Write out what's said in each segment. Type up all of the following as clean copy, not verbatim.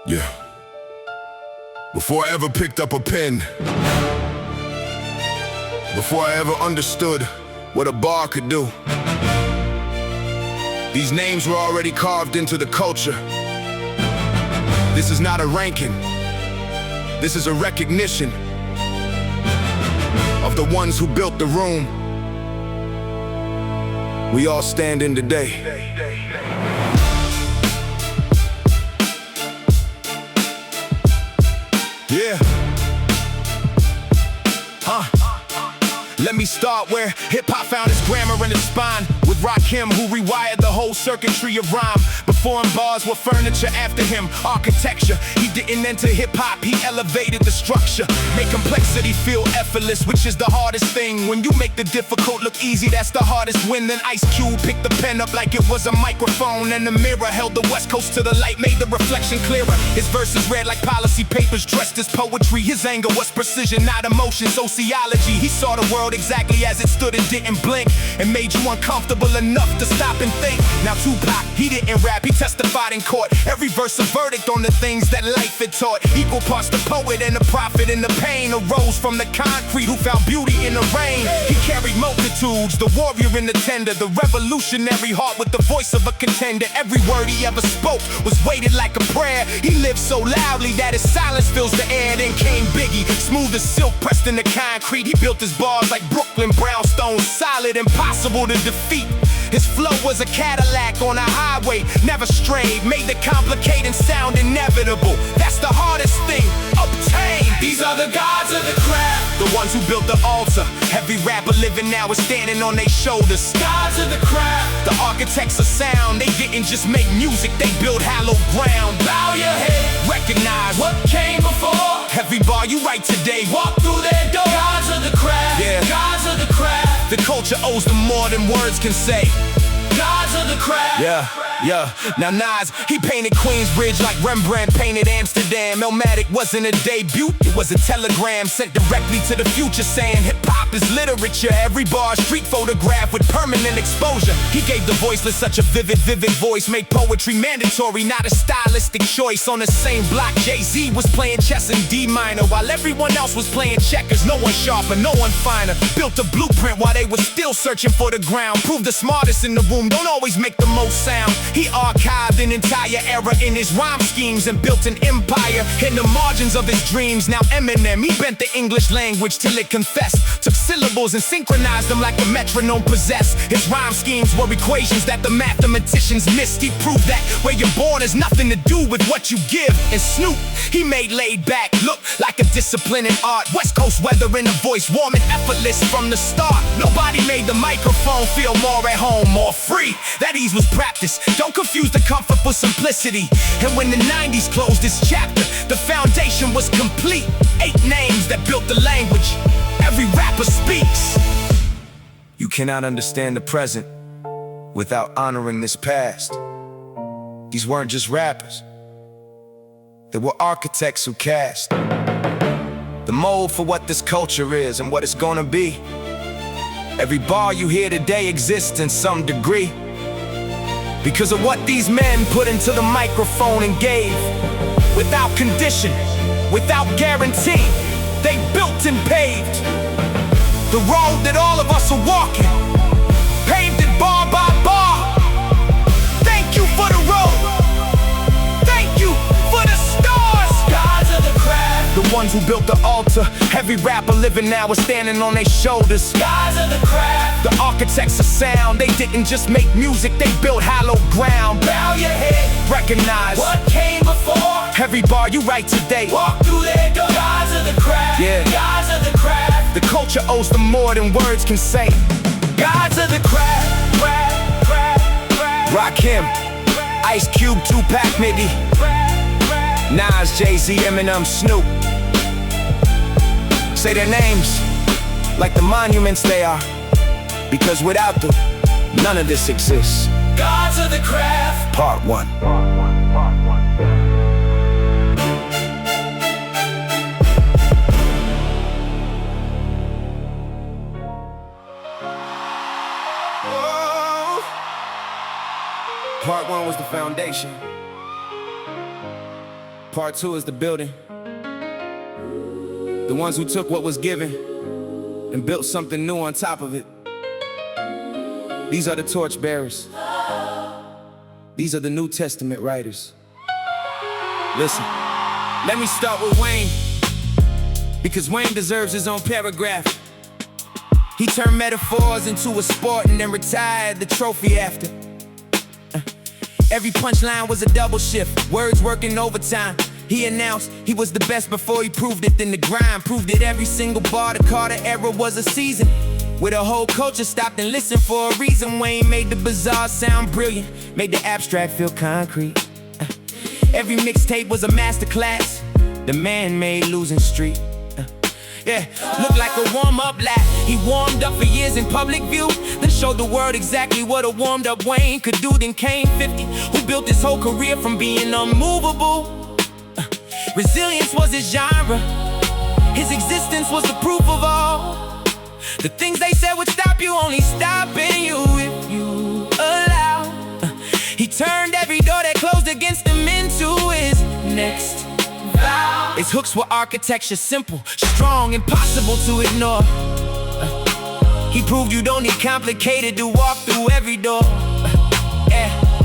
Yeah. Before I ever picked up a pen, before I ever understood what a bar could do, these names were already carved into the culture. This is not a ranking. This is a recognition of the ones who built the room we all stand in today. Yeah. Let me start where hip-hop found its grammar and its spine, with Rakim, who rewired the whole circuitry of rhyme. Before him, bars were furniture, after him, architecture. He didn't enter hip-hop, he elevated the structure. Make complexity feel effortless, which is the hardest thing. When you make the difficult look easy, that's the hardest win. Then Ice Cube picked the pen up like it was a microphone, and the mirror held the West Coast to the light, made the reflection clearer. His verses read like policy papers, dressed as poetry. His anger was precision, not emotion, sociology. He saw the world exactly as it stood and didn't blink, and made you uncomfortable enough to stop and think. Now Tupac, he didn't rap, he testified in court. Every verse a verdict on the things that life had taught. Equal parts the poet and the prophet, and the pain arose from the concrete who found beauty in the rain. He carried multitudes, the warrior and the tender, the revolutionary heart with the voice of a contender. Every word he ever spoke was weighted like a prayer. He lived so loudly that his silence fills the air. Then came Biggie, smooth as silk pressed in the concrete. He built his bars like Brooklyn brownstones, solid, impossible to defeat. His flow was a Cadillac on a highway, never strayed, made the complicated sound inevitable. That's the hardest thing, obtained. These are the gods of the craft, the ones who built the altar. Every rapper living now is standing on their shoulders. Gods of the craft, the architects of sound. They didn't just make music, they built hallowed ground. Bow your head, recognize what came before. Every bar you write today, walk through their door. Gods of the craft, yeah. Gods of the craft. The culture owes them more than words can say. Gods of the craft. Yeah. Now Nas, he painted Queensbridge like Rembrandt painted Amsterdam. Illmatic wasn't a debut, it was a telegram sent directly to the future saying hip-hop is literature. Every bar street photograph with permanent exposure. He gave the voiceless such a vivid voice, made poetry mandatory, not a stylistic choice. On the same block, Jay-Z was playing chess in D minor, while everyone else was playing checkers. No one sharper, no one finer. Built a blueprint while they were still searching for the ground. Proved the smartest in the room don't always make the most sound. He archived an entire era in his rhyme schemes and built an empire in the margins of his dreams. Now Eminem, he bent the English language till it confessed. Took syllables and synchronized them like a metronome possessed. His rhyme schemes were equations that the mathematicians missed. He proved that where you're born has nothing to do with what you give. And Snoop, he made laid back look like a discipline in art. West Coast weather in the voice, warm and effortless from the start. Nobody made the microphone feel more at home, more free. That ease was practice. Don't confuse the comfort for simplicity. And when the 90s closed this chapter, the foundation was complete. 8 names that built the language every rapper speaks. You cannot understand the present without honoring this past. These weren't just rappers, they were architects who cast the mold for what this culture is and what it's gonna be. Every bar you hear today exists in some degree because of what these men put into the microphone and gave. Without condition, without guarantee, they built and paved the road that all of us are walking. Paved it bar by bar. Thank you for the road. Thank you for the stars. Gods of the craft, the ones who built the altar. Every rapper living now is standing on their shoulders. Gods of the craft, the architects of sound. They didn't just make music, they built hallowed ground. Bow your head, recognize what came before. Every bar you write today, walk through their door. Gods of the craft, yeah. Gods of the craft. The culture owes them more than words can say. Gods of the craft. Rakim, Ice Cube, Tupac, Biggie, Nas, Jay-Z, Eminem, Snoop. Say their names like the monuments they are, because without them, none of this exists. Gods of the craft, Part 1. Part 1 was the foundation. Part 2 is the building. The ones who took what was given and built something new on top of it. These are the torchbearers. These are the New Testament writers. Listen, let me start with Wayne, because Wayne deserves his own paragraph. He turned metaphors into a sport and then retired the trophy after. Every punchline was a double shift, words working overtime. He announced he was the best before he proved it. Then the grind proved it. Every single bar, the Carter era was a season where the whole culture stopped and listened for a reason. Wayne made the bizarre sound brilliant, made the abstract feel concrete. Every mixtape was a masterclass. The man made losing streak. Yeah, looked like a warm-up lap. He warmed up for years in public view, then showed the world exactly what a warmed-up Wayne could do. Then came 50, who built his whole career from being unmovable. Resilience was his genre. His existence was the proof of all. The things they said would stop you only stopping you if you allow. He turned every door that closed against him into his next vow. His hooks were architecture, simple, strong, impossible to ignore. He proved you don't need complicated to walk through every door.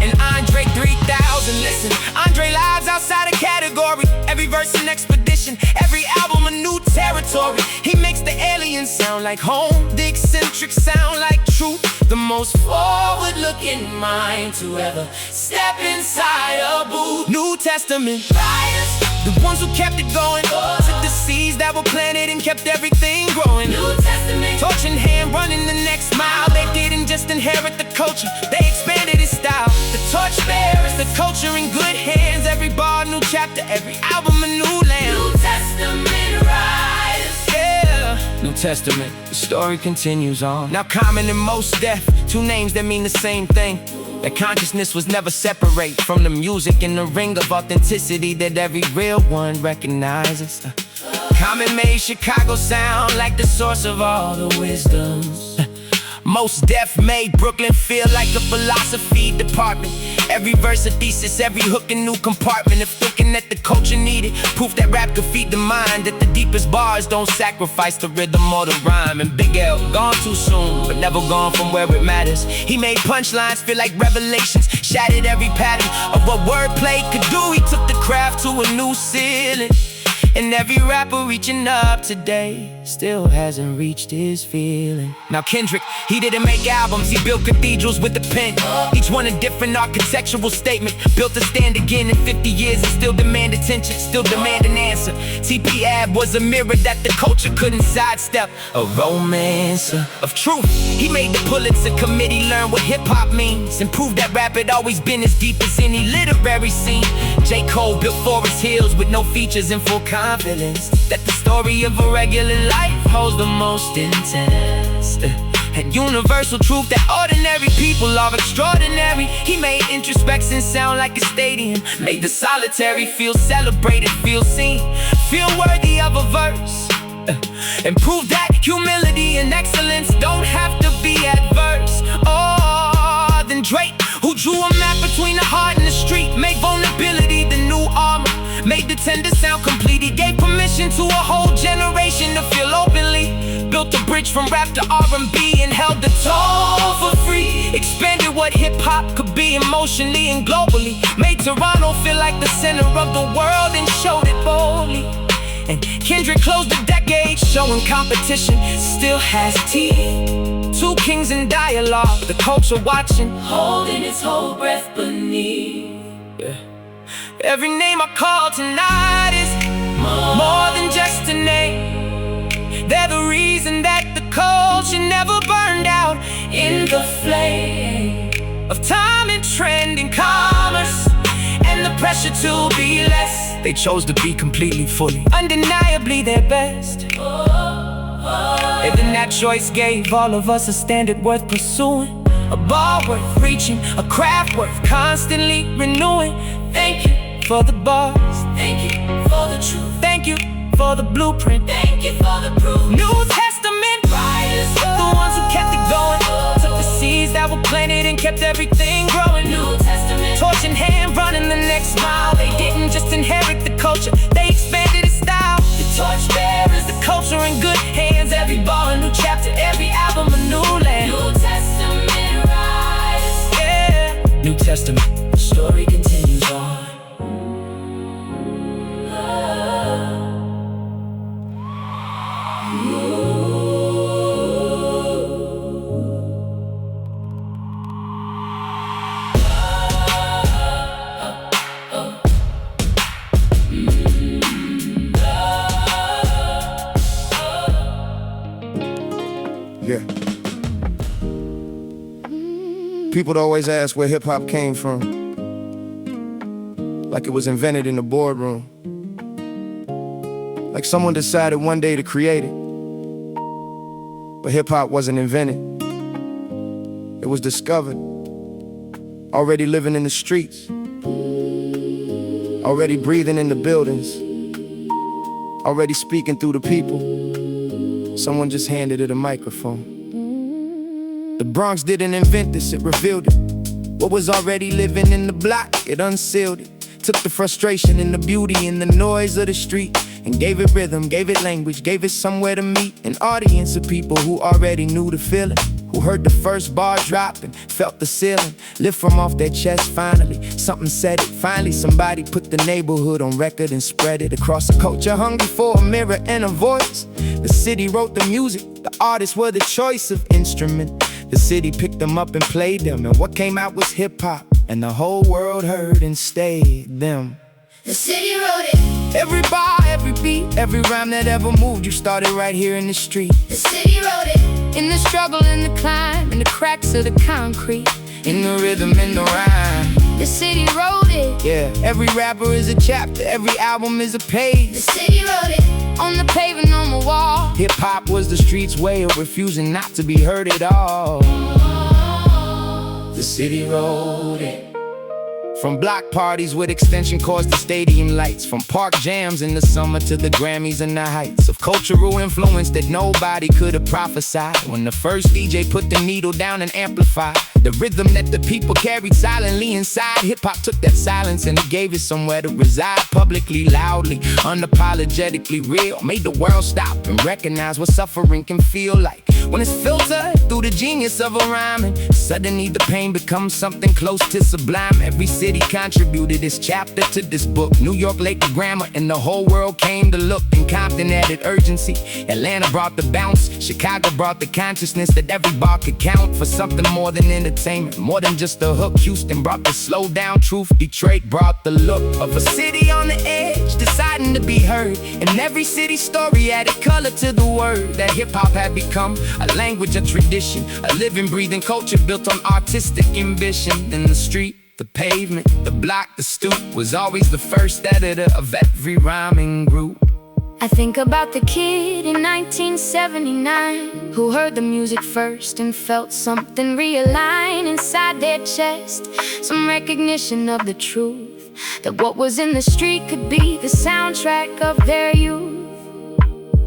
And Andre 3000, listen, Andre lives outside a category. Every verse an expedition, every album a new territory. He makes the aliens sound like home, the eccentric sound like truth. The most forward-looking mind to ever step inside a booth. New Testament writers, the ones who kept it going, took the seeds that were planted and kept everything growing. New Testament, torch in hand, running the next mile. They didn't just inherit the culture, they expanded its style. The torchbearers, the culture in good hands. Every bar, new chapter, every album a new land. New Testament writers, yeah. New Testament, the story continues on. Now common and most deaf, two names that mean the same thing. That consciousness was never separate from the music and the ring of authenticity that every real one recognizes. Common made Chicago sound like the source of all the wisdoms. Most Def made Brooklyn feel like a philosophy department. Every verse a thesis, every hook a new compartment. If looking at the culture needed proof that rap could feed the mind, that the deepest bars don't sacrifice the rhythm or the rhyme. And Big L, gone too soon, but never gone from where it matters. He made punchlines feel like revelations, shattered every pattern of what wordplay could do. He took the craft to a new ceiling. And every rapper reaching up today still hasn't reached his feeling. Now Kendrick, he didn't make albums, he built cathedrals with the pen. Each one a different architectural statement. Built to stand again in 50 years and still demand attention, still demand an answer. TP Ab was a mirror that the culture couldn't sidestep. A romancer of truth. He made the Pulitzer Committee learn what hip-hop means and proved that rap had always been as deep as any literary scene. J. Cole built Forest Hills with no features and full confidence that the story of a regular life holds the most intense. And universal truth that ordinary people are extraordinary. He made introspection sound like a stadium, made the solitary feel celebrated, feel seen, feel worthy of a verse. And proved that humility and excellence don't have to be adverse. Oh, then Drake, who drew a map between the heart and the street, made vulnerability the new armor, made the tender sound complete. He gave permission to a whole generation to feel openly. Built a bridge from rap to R&B and held the toll for free. Expanded what hip-hop could be emotionally and globally. Made Toronto feel like the center of the world and showed it boldly. And Kendrick closed the decade showing competition still has teeth. Two kings in dialogue, the culture watching, holding its whole breath beneath. Yeah. Every name I call tonight is more than just a name. They're the reason that the culture never burned out in the flame of time and trend and commerce and the pressure to be less. They chose to be completely, fully, undeniably their best. And then that choice gave all of us a standard worth pursuing, a bar worth reaching, a craft worth constantly renewing. Thank you for the bars, thank you for the truth, thank you for the blueprint, thank you for the proof. New Testament writers, the ones who kept it going, took the seeds that were planted and kept everything growing. New Testament, torch in hand, running the next mile. They didn't just inherit the People always ask where hip-hop came from, like it was invented in the boardroom, like someone decided one day to create it. But hip-hop wasn't invented, it was discovered, already living in the streets, already breathing in the buildings, already speaking through the people. Someone just handed it a microphone. The Bronx didn't invent this, it revealed it. What was already living in the block, it unsealed it. Took the frustration and the beauty and the noise of the street and gave it rhythm, gave it language, gave it somewhere to meet. An audience of people who already knew the feeling, who heard the first bar drop and felt the ceiling lift from off their chest. Finally, something said it. Finally, somebody put the neighborhood on record and spread it across a culture hungry for a mirror and a voice. The city wrote the music, the artists were the choice of instrument. The city picked them up and played them, and what came out was hip-hop, and the whole world heard and stayed them. The city wrote it. Every bar, every beat, every rhyme that ever moved, you started right here in the street. The city wrote it. In the struggle, in the climb, in the cracks of the concrete, in the rhythm, in the rhyme. The city wrote it. Yeah, every rapper is a chapter, every album is a page. The city wrote it. On the pavement, on the wall, hip-hop was the street's way of refusing not to be heard at all. The city wrote it. From block parties with extension cords to stadium lights, from park jams in the summer to the Grammys and the heights of cultural influence that nobody could have prophesied. When the first DJ put the needle down and amplified the rhythm that the people carried silently inside, hip-hop took that silence and it gave it somewhere to reside. Publicly, loudly, unapologetically real, made the world stop and recognize what suffering can feel like when it's filtered through the genius of a rhyme. And suddenly the pain becomes something close to sublime. Every city contributed its chapter to this book. New York laid the grammar and the whole world came to look. And Compton added urgency, Atlanta brought the bounce, Chicago brought the consciousness that every bar could count for something more than entertainment, more than just a hook. Houston brought the slow down truth, Detroit brought the look of a city on the edge, deciding to be heard. And every city story added color to the word that hip-hop had become a language, a tradition, a living, breathing culture built on artistic ambition. In the street, the pavement, the block, the stoop was always the first editor of every rhyming group. I think about the kid in 1979 who heard the music first and felt something realign inside their chest. Some recognition of the truth, that what was in the street could be the soundtrack of their youth.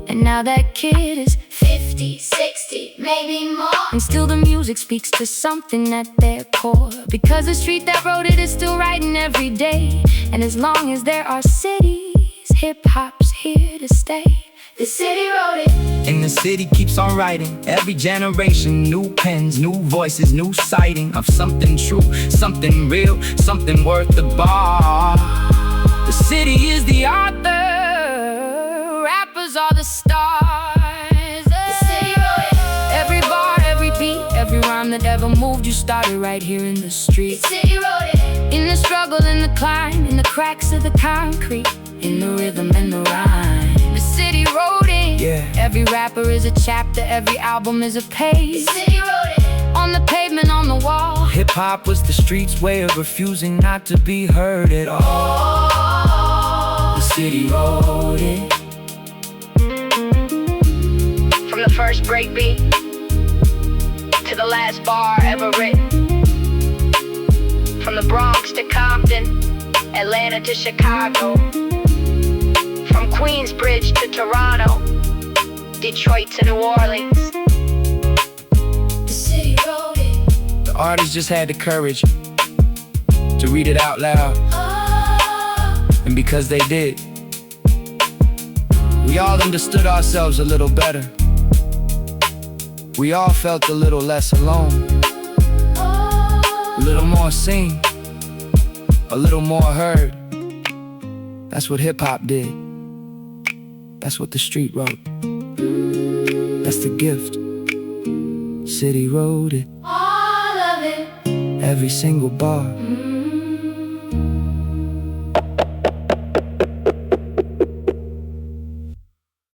And now that kid is 50, 60, maybe more, and still the music speaks to something at their core. Because the street that wrote it is still writing every day. And as long as there are cities, hip-hop's here to stay. The city wrote it. And the city keeps on writing. Every generation, new pens, new voices, new sighting of something true, something real, something worth the bar. The city is the author, rappers are the stars. The city wrote it. Every bar, every beat, every rhyme that ever moved, you started right here in the street. The city wrote it. In the struggle, in the climb, in the cracks of the concrete, in the rhythm and the rhyme. The city wrote it. Yeah. Every rapper is a chapter, every album is a page. The city wrote it. On the pavement, on the wall, hip-hop was the street's way of refusing not to be heard at all. The city wrote it. From the first breakbeat to the last bar ever written, from the Bronx to Compton, Atlanta to Chicago, from Queensbridge to Toronto, Detroit to New Orleans. The city wrote it. The artists just had the courage to read it out loud. And because they did, we all understood ourselves a little better. We all felt a little less alone, a little more seen, a little more heard. That's what hip-hop did. That's what the street wrote. That's the gift. City wrote it. All of it. Every single bar.